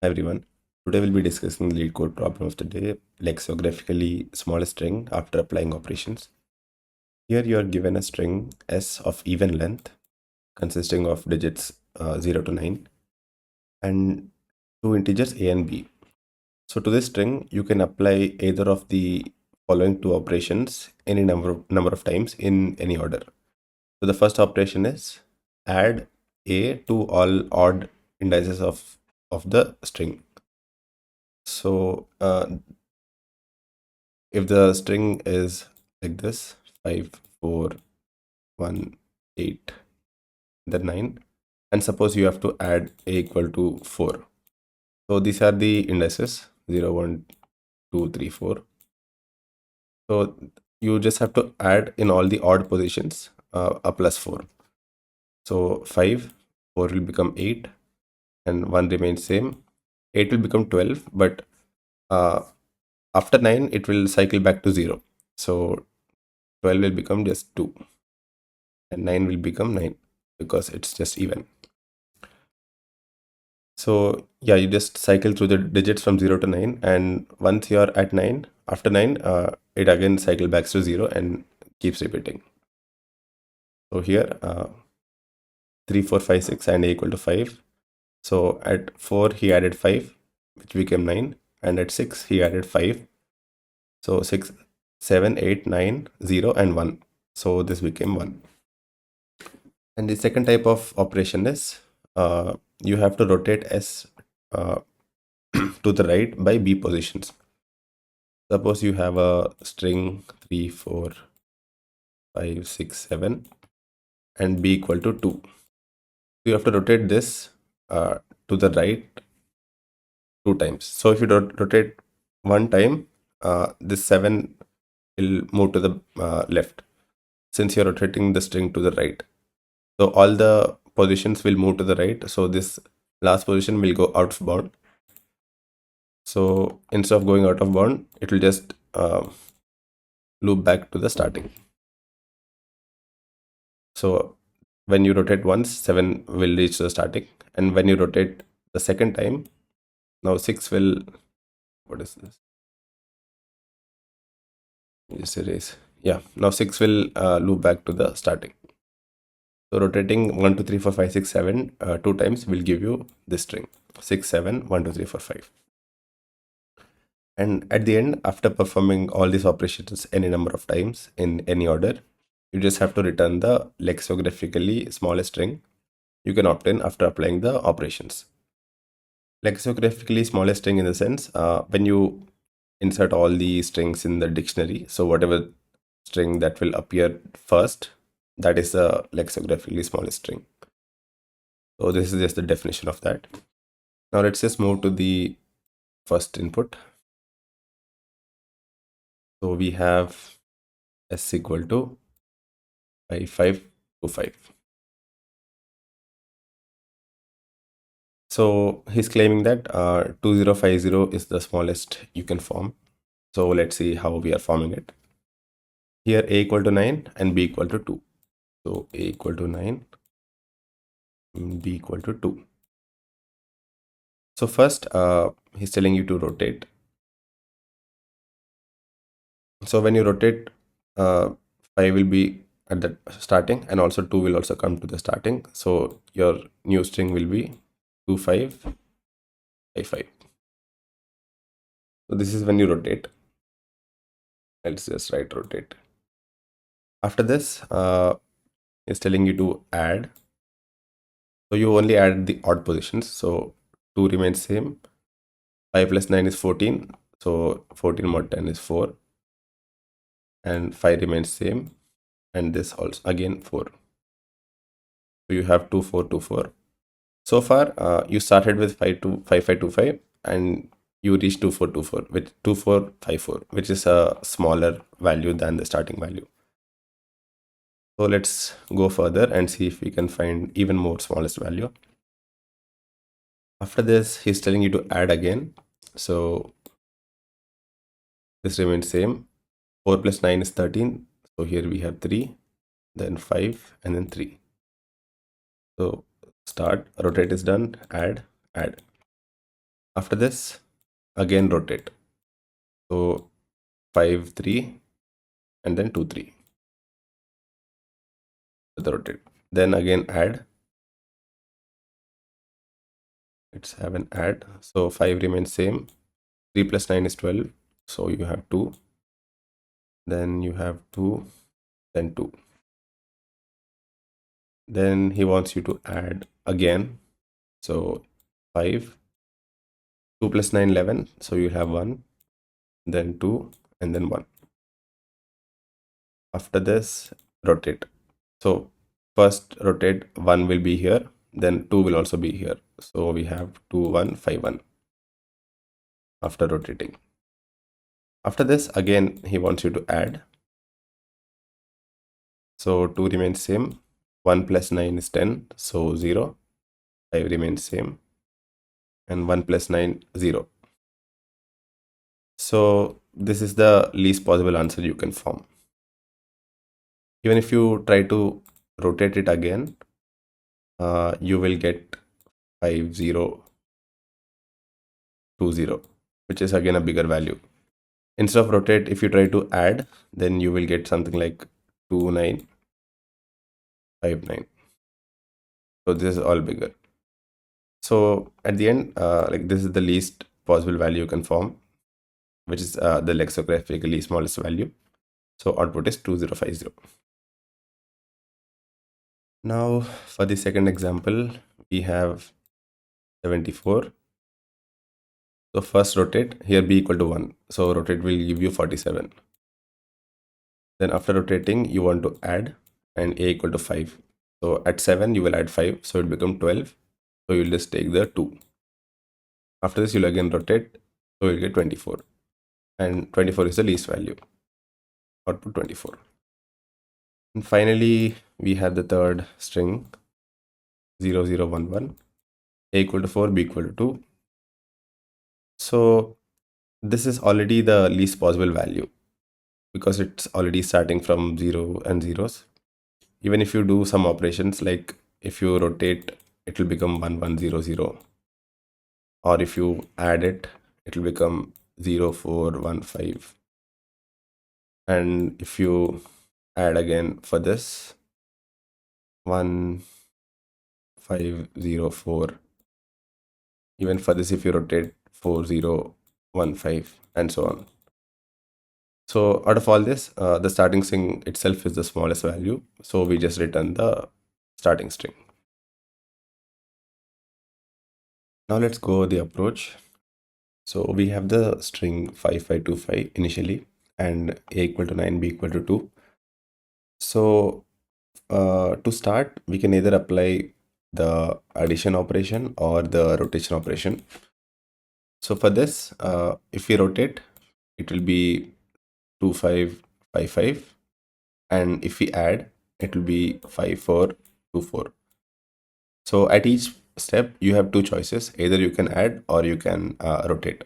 Hi everyone. Today we'll be discussing the lead code problem of the day, lexicographically small string after applying operations. Here you are given a string s of even length consisting of digits 0 to 9 and two integers a and b. So to this string you can apply either of the following two operations any number of times in any order. So the first operation is add a to all odd indices of the string. So if the string is like this 5 4 1 8 then 9, and suppose you have to add a equal to 4, so these are the indices 0 1 2 3 4. So you just have to add in all the odd positions a plus 4. So 5 4 will become 8 and 1 remains same. 8 will become 12, but uh, after 9 it will cycle back to 0. So 12 will become just 2 and 9 will become 9 because it's just even. So yeah, you just cycle through the digits from 0 to 9, and once you are at 9, after 9 it again cycle back to 0 and keeps repeating. So here 3 4 5 6 and a equal to 5. So at 4 he added 5 which became 9, and at 6 he added 5. So 6 7 8 9 0 and 1, so this became 1. And the second type of operation is you have to rotate s uh, to the right by b positions. Suppose you have a string 3 4 5 6 7 and b equal to 2. You have to rotate this to the right 2 times. So if you rotate one time, this 7 will move to the left, since you're rotating the string to the right. So all the positions will move to the right. So this last position will go out of bound. So instead of going out of bound, it will just loop back to the starting. So when you rotate once, 7 will reach the starting, and when you rotate the second time, now 6 will, what is this? Just erase. Yeah, now 6 will loop back to the starting. So rotating 1 2 3 4 5 6 7 two times will give you this string 6 7 1 2 3 4 5. And at the end, after performing all these operations any number of times in any order, you just have to return the lexicographically smallest string you can obtain after applying the operations. Lexicographically smallest string in the sense when you insert all the strings in the dictionary, so whatever string that will appear first, that is the lexicographically smallest string. So this is just the definition of that. Now let's just move to the first input. So we have s equal to 5525. So he's claiming that 2050 is the smallest you can form. So let's see how we are forming it. Here a equal to 9 and b equal to 2. So a equal to 9 and b equal to 2. So first he's telling you to rotate. So when you rotate, 5 will be at the starting, and also 2 will also come to the starting. So your new string will be 2555. So this is when you rotate. Let's just write rotate. After this, it's telling you to add. So you only add the odd positions. So 2 remains same. 5 plus 9 is 14. So 14 more 10 is 4. And 5 remains same. And this also again 4. So you have 2 4 2 4. So far, you started with 5525 and you reached 2424 with 2454, which is a smaller value than the starting value. So let's go further and see if we can find even more smallest value. After this, he's telling you to add again. So this remains same. 4 plus 9 is 13. So here we have 3, then 5, and then 3. So start, rotate is done, add, add. After this, again rotate. So 5 3 and then 2 3 with the rotate. Then again add. Let's have an add. So 5 remains same. 3 plus 9 is 12. So you have 2. Then you have 2. Then 2. Then he wants you to add again. So 5. 2 plus 9 11. So you have 1. Then 2 and then 1. After this, rotate. So first rotate, 1 will be here. Then 2 will also be here. So we have 2 1 5 1 after rotating. After this, again he wants you to add. So 2 remains same. 1 plus 9 is 10. So 0. 5 remains same. And 1 plus 9 0. So this is the least possible answer you can form. Even if you try to rotate it again, you will get 5 0 2 0, which is again a bigger value. Instead of rotate, if you try to add, then you will get something like 2 9 5 9. So this is all bigger. So at the end, like this is the least possible value you can form, which is the lexicographically smallest value. So output is 2050. Now for the second example, we have 74. So first rotate, here b equal to 1. So rotate will give you 47. Then after rotating, you want to add and a equal to 5. So at 7, you will add 5. So it become 12. So you'll just take the 2. After this, you'll again rotate. So you'll get 24. And 24 is the least value. Output 24. And finally, we have the third string 0011. A equal to 4, b equal to 2. So this is already the least possible value because it's already starting from 0 and zeros. Even if you do some operations, like if you rotate, it will become 1100, or if you add it, it will become 0415. And if you add again for this 1504, even for this, if you rotate 4015 and so on. So out of all this, the starting string itself is the smallest value. So we just return the starting string. Now let's go the approach. So we have the string 5525 initially and a equal to 9, b equal to 2. So to start, we can either apply the addition operation or the rotation operation. So for this, if we rotate, it will be 2555, and if we add, it will be 5424. So at each step, you have two choices. Either you can add or you can rotate.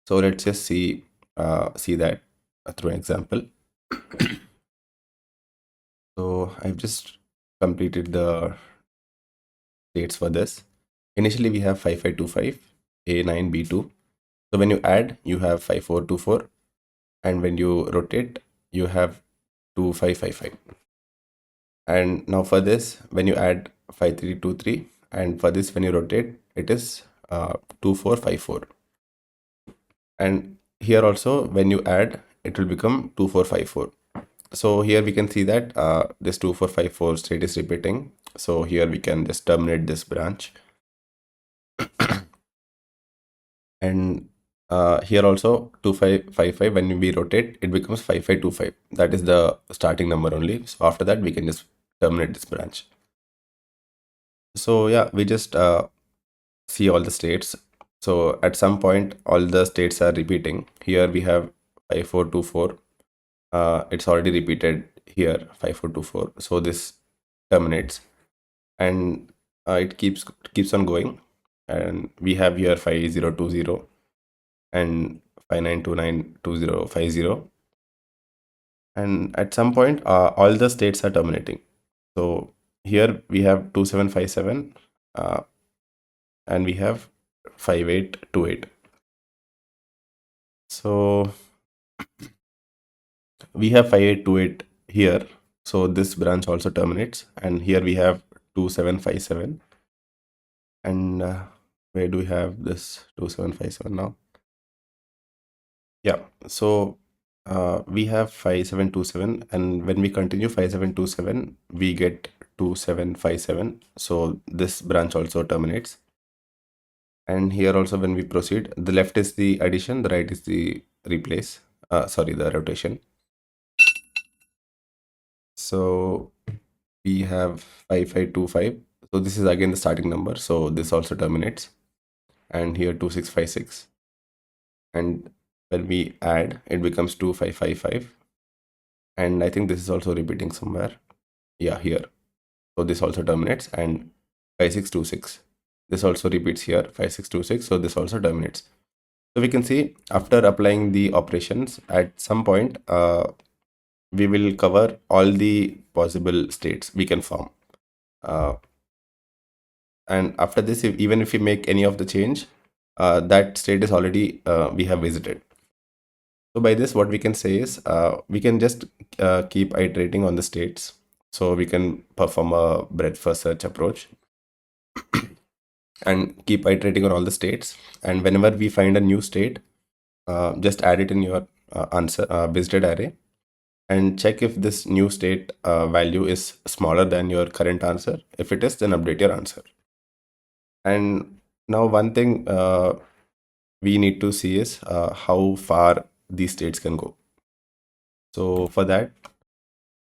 So let's just see that through an example. So I've just completed the states for this. Initially, we have 5525, A9, B2. So when you add, you have 5424. And when you rotate, you have 2555. And now for this, when you add 5323, and for this, when you rotate, it is 2454. And here also, when you add, it will become 2454. So here we can see that this 2454 state is repeating. So here we can just terminate this branch. And here also 2555, when we rotate, it becomes 5525. That is the starting number only. So after that, we can just terminate this branch. So yeah, we just see all the states. So at some point, all the states are repeating. Here we have 5424. It's already repeated here, 5424. So this terminates, and it keeps on going. And we have here 5020 and 59292050. And at some point, all the states are terminating. So here we have 2757, and we have 5828. So we have 5828 here. So this branch also terminates, and here we have 2757. And where do we have this 2757 now? Yeah, so we have 5727, and when we continue 5727, we get 2757. So this branch also terminates. And here also, when we proceed, the left is the addition, the right is the replace, sorry, the rotation. So we have 5525. So this is again the starting number. So this also terminates. And here 2656. And when we add, it becomes 2555. And I think this is also repeating somewhere. Yeah, here. So this also terminates, and 5626. This also repeats here, 5626. So this also terminates. So we can see after applying the operations, at some point, we will cover all the possible states we can form. And after this, even if we make any of the change, that state is already we have visited. So by this, what we can say is we can just keep iterating on the states. So we can perform a breadth first search approach and keep iterating on all the states. And whenever we find a new state, just add it in your answer visited array and check if this new state value is smaller than your current answer. If it is, then update your answer. And now one thing we need to see is how far these states can go. So for that,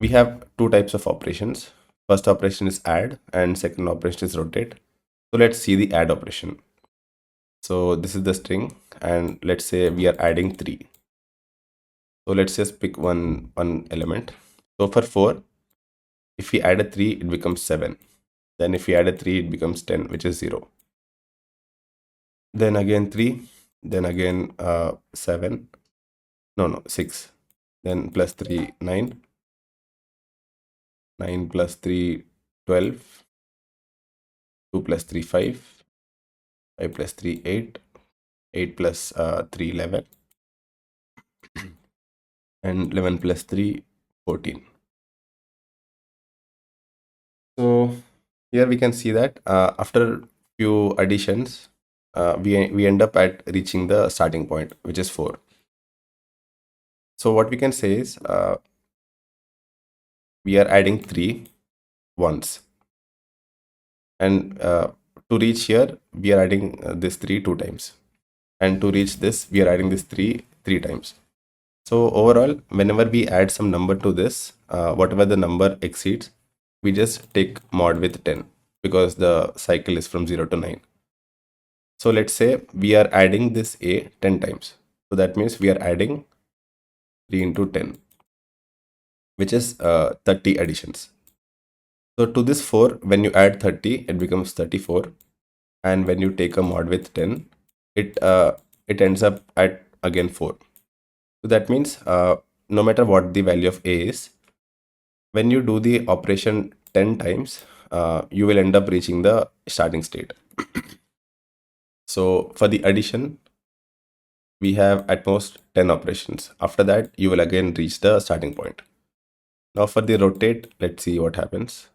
we have two types of operations. First operation is add and second operation is rotate. So let's see the add operation. So this is the string, and let's say we are adding 3. So let's just pick one element. So for 4, if we add a 3, it becomes 7. Then if we add a 3, it becomes 10, which is 0. Then again 3, then again 7. No, 6. Then plus 3, 9. 9 plus 3, 12. 2 plus 3, 5. 5 plus 3, 8. 8 plus 3, 11. And 11 plus 3, 14. So here we can see that after few additions, we end up at reaching the starting point, which is 4. So what we can say is we are adding 3 once, and to reach here we are adding this 3 2 times, and to reach this we are adding this 3 times. So overall, whenever we add some number to this, whatever the number exceeds, we just take mod with 10 because the cycle is from 0 to 9. So let's say we are adding this a 10 times. So that means we are adding 3 into 10, which is 30 additions. So to this 4, when you add 30, it becomes 34. And when you take a mod with 10, it ends up at again 4. So that means no matter what the value of a is, when you do the operation 10 times, you will end up reaching the starting state. So for the addition, we have at most 10 operations. After that, you will again reach the starting point. Now for the rotate, let's see what happens.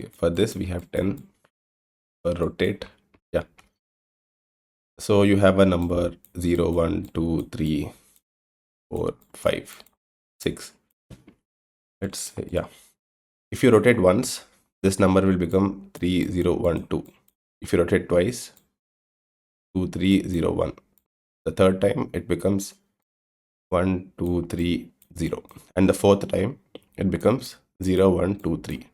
Okay, for this, we have 10 for rotate. Yeah. So you have a number 0, 1, 2, 3, 4, 5, 6. Let's say, yeah. If you rotate once, this number will become 3, 0, 1, 2. If you rotate twice, 2, 3, 0, 1. The third time, it becomes 1, 2, 3, 0. And the fourth time, it becomes 0, 1, 2, 3.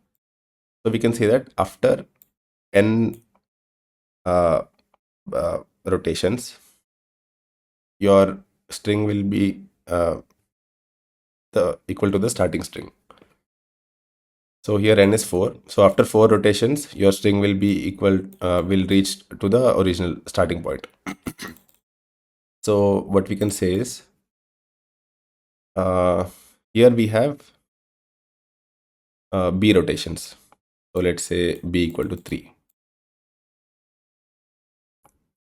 So we can say that after n rotations, your string will be equal to the starting string. So here n is 4. So after 4 rotations, your string will be equal, will reach to the original starting point. So what we can say is, here we have b rotations. So let's say b equal to 3.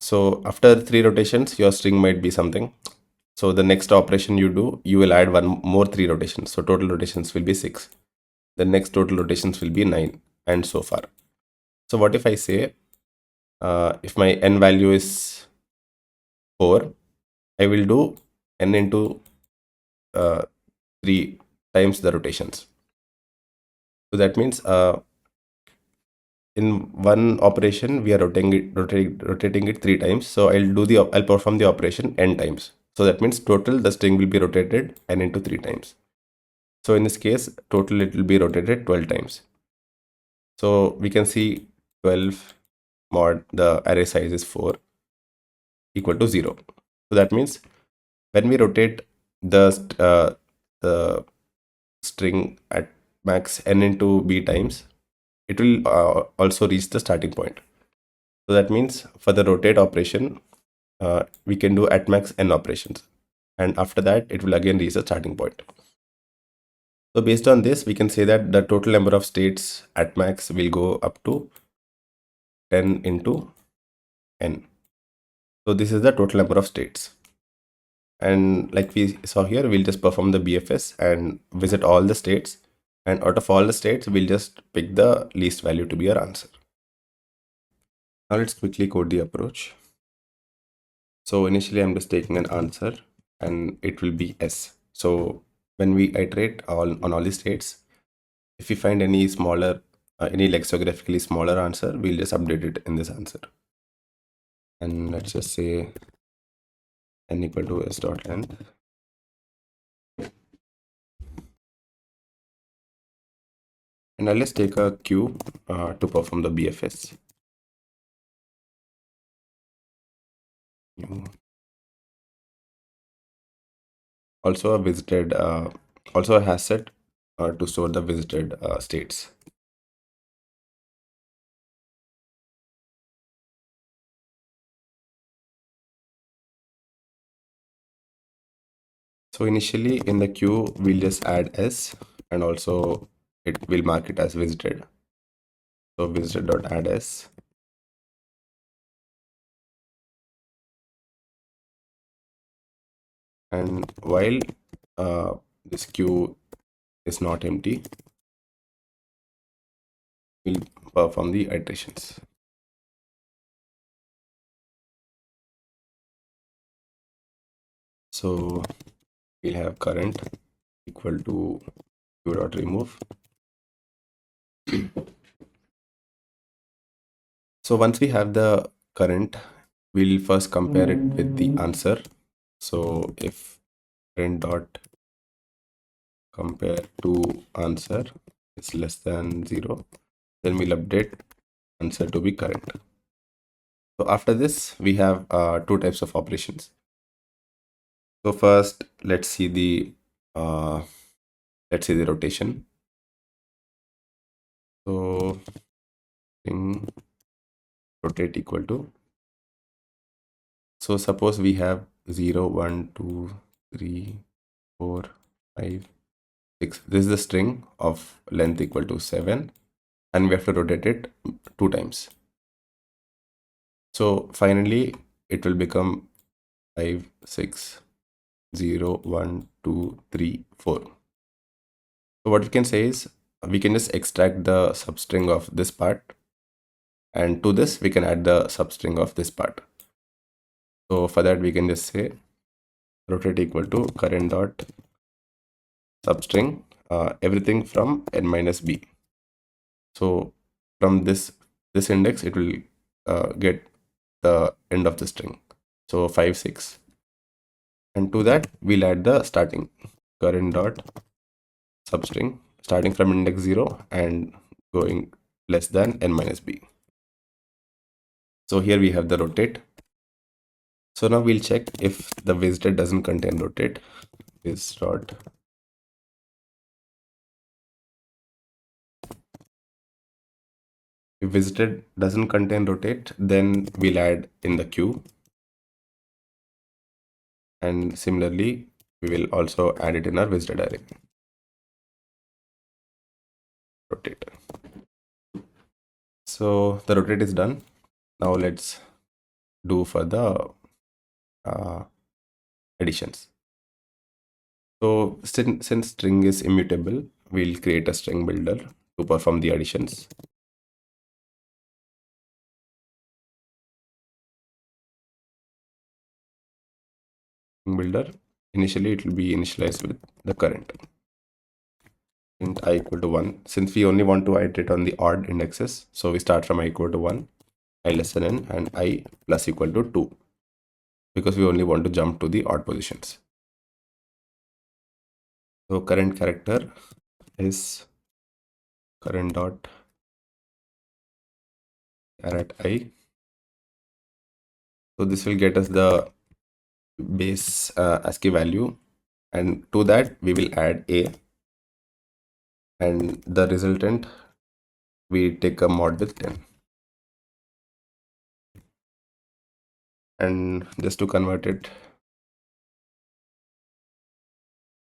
So after 3 rotations, your string might be something. So the next operation you do, you will add one more 3 rotations. So total rotations will be 6. The next total rotations will be 9, and so far. So what if I say, if my n value is 4, I will do n into 3 times the rotations. So that means in one operation we are rotating it 3 times. So I'll perform the operation n times. So that means total the string will be rotated n into 3 times. So in this case, total it will be rotated 12 times. So we can see 12 mod the array size is 4 equal to 0. So that means when we rotate the string at max n into b times, it will also reach the starting point. So that means for the rotate operation, we can do at max n operations, and after that it will again reach the starting point. So based on this, we can say that the total number of states at max will go up to 10 into n. So this is the total number of states. And like we saw here, we'll just perform the BFS and visit all the states. And out of all the states, we'll just pick the least value to be our answer. Now let's quickly code the approach. So initially I'm just taking an answer and it will be S. So when we iterate on all the states, if we find any smaller, any lexicographically smaller answer, we'll just update it in this answer. And let's just say n equal to s dot length. And I'll just take a queue to perform the BFS. Also a visited, also a hash set to store the visited states. So initially in the queue, we'll just add s, and also it will mark it as visited. So visited.add s. And while this queue is not empty, we'll perform the iterations. So we'll have current equal to queue.remove. So once we have the current, we'll first compare it with the answer. So if current dot compare to answer is less than 0, then we'll update answer to be current. So after this, we have two types of operations. So first, let's see the rotation. So string rotate equal to. So suppose we have 0, 1, 2, 3, 4, 5, 6. This is the string of length equal to 7, and we have to rotate it 2 times. So finally, it will become 5, 6, 0, 1, 2, 3, 4. So what we can say is we can just extract the substring of this part, and to this we can add the substring of this part. So for that we can just say rotate equal to current dot substring everything from n minus b. So from this index it will get the end of the string. So 5, 6. And to that we'll add the starting current dot substring starting from index 0 and going less than n minus b. So here we have the rotate. So now we'll check if the visited doesn't contain rotate. Is dot if visited doesn't contain rotate, then we'll add in the queue. And similarly, we will also add it in our visited array. Rotate. So the rotate is done. Now let's do for the additions. So since string is immutable, we'll create a string builder to perform the additions. String builder, initially it will be initialized with the current int I equal to 1. Since we only want to iterate on the odd indexes, so we start from I equal to 1, I less than n, and I plus equal to 2, because we only want to jump to the odd positions. So current character is current dot caret I. So this will get us the base ASCII value, and to that we will add a, and the resultant we take a mod with 10. And just to convert it,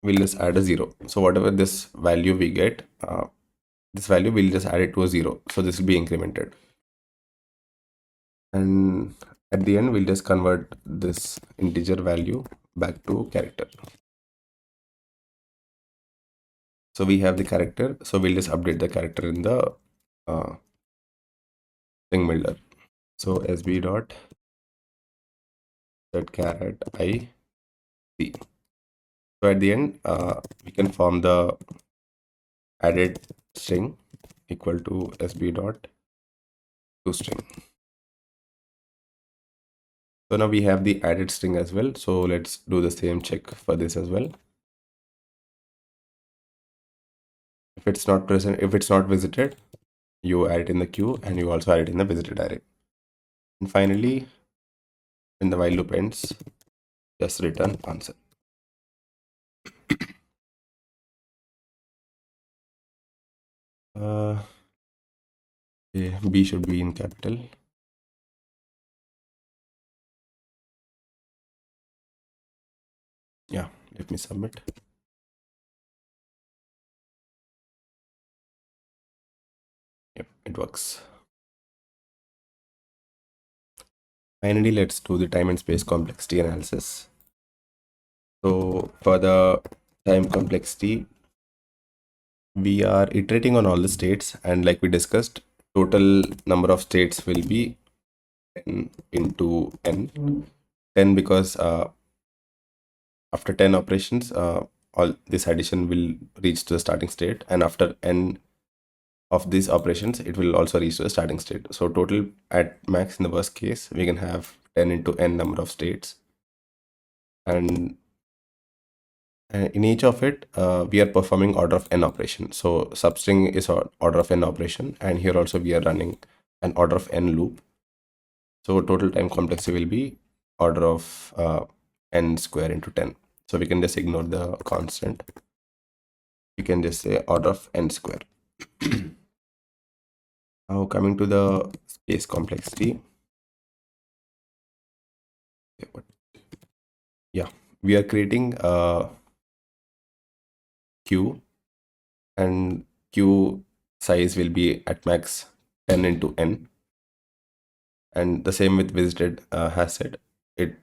we'll just add a 0. So whatever this value we get, this value we'll just add it to a 0. So this will be incremented. And at the end, we'll just convert this integer value back to character. So we have the character. So we'll just update the character in the string builder. So sb dot set caret I c. So at the end, we can form the added string equal to sb dot toString. So now we have the added string as well. So let's do the same check for this as well. If it's not present, if it's not visited, you add it in the queue, and you also add it in the visited array. And finally, when the while loop ends, just return answer. Okay, B should be in capital. Yeah, let me submit. Yep, it works. Finally, let's do the time and space complexity analysis. So for the time complexity, we are iterating on all the states, and like we discussed, total number of states will be n into n. 10 because after 10 operations, all this addition will reach to the starting state, and after n of these operations, it will also reach to the starting state. So total at max, in the worst case, we can have 10 into n number of states, and in each of it, we are performing order of n operation. So substring is order of n operation, and here also we are running an order of n loop. So total time complexity will be order of n square into 10. So we can just ignore the constant. We can just say order of n square. Now coming to the space complexity. Yeah, we are creating a queue, and queue size will be at max 10 into n. And the same with visited has said, it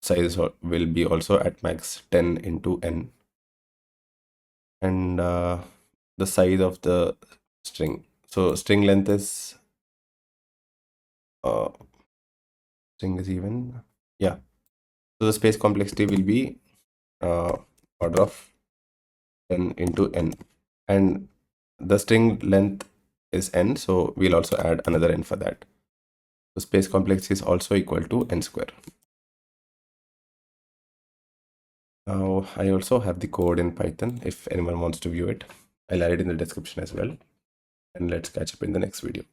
size will be also at max 10 into n. And the size of the string. So string length is string is even. Yeah. So the space complexity will be order of 10 into n. And the string length is n. So we'll also add another n for that. So space complexity is also equal to n square. Now I also have the code in Python if anyone wants to view it. I'll add it in the description as well. And let's catch up in the next video.